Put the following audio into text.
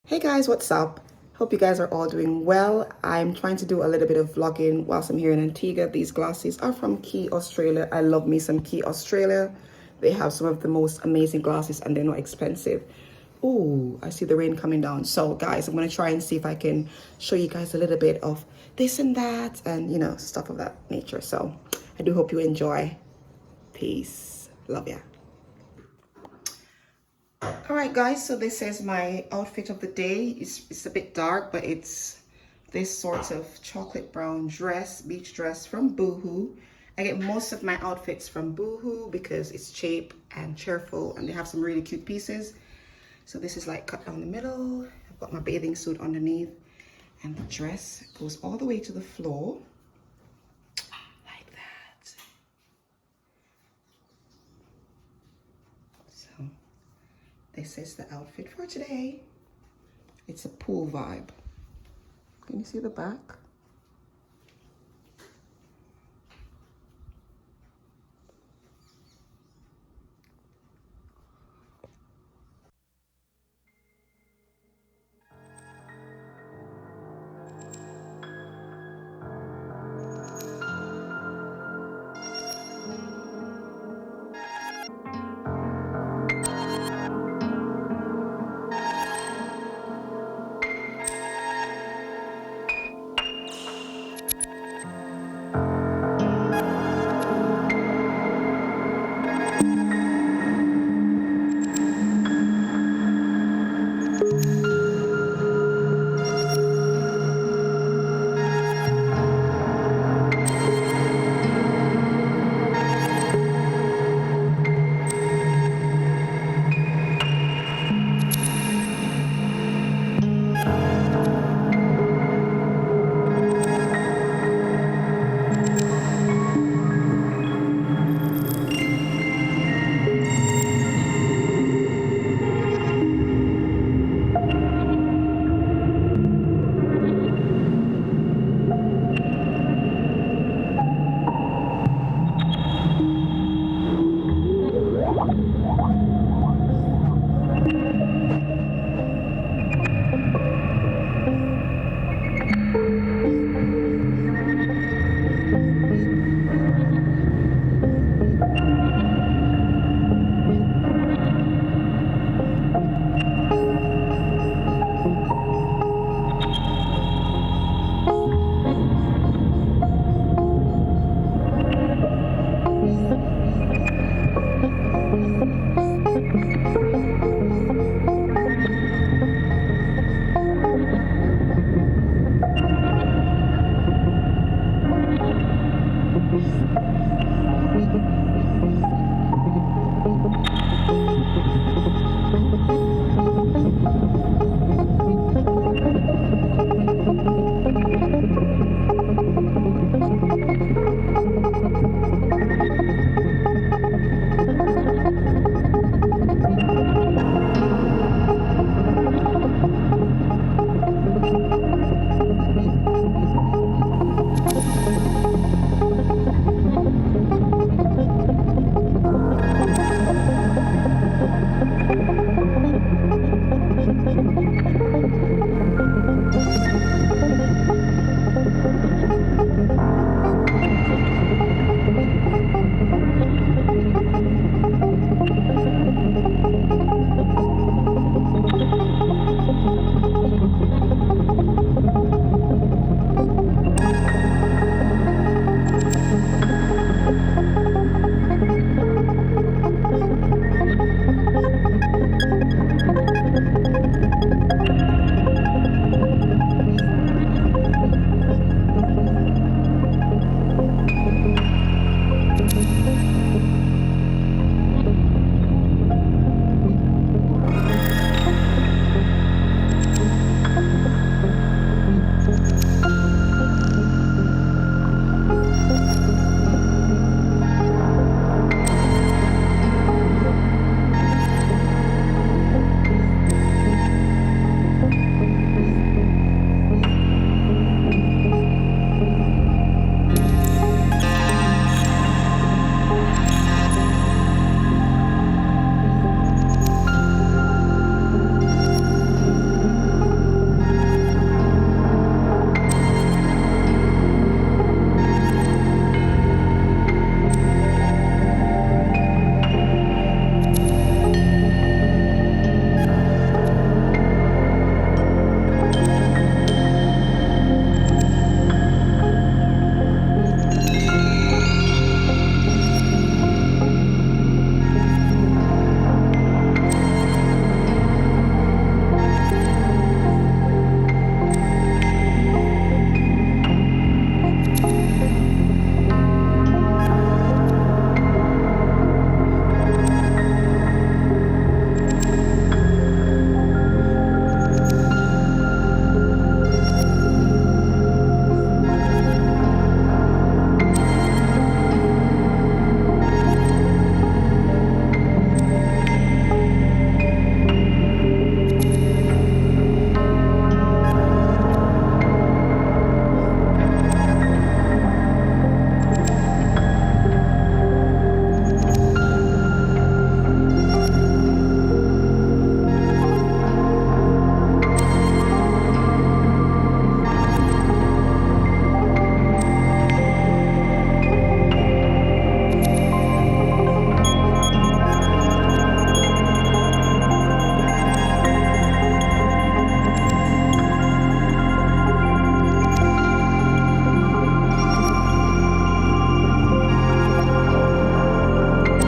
Hey guys, what's up? Hope you guys are all doing well. I'm trying to do a little bit of vlogging whilst I'm here in Antigua. These glasses are from Key, Australia. I love me some Key, Australia. They have some of the most amazing glasses and they're not expensive. Oh, I see the rain coming down. So guys, I'm going to try and see if I can show you guys a little bit of this and that and, stuff of that nature. So I do hope you enjoy. Peace. Love ya. All right, guys, so this is my outfit of the day. It's a bit dark, but it's this sort of chocolate brown dress, beach dress from Boohoo. I get most of my outfits from Boohoo because it's cheap and cheerful and they have some really cute pieces. So this is like cut down the middle. I've got my bathing suit underneath and the dress goes all the way to the floor like that. So this is the outfit for today. It's a pool vibe. Can you see the back?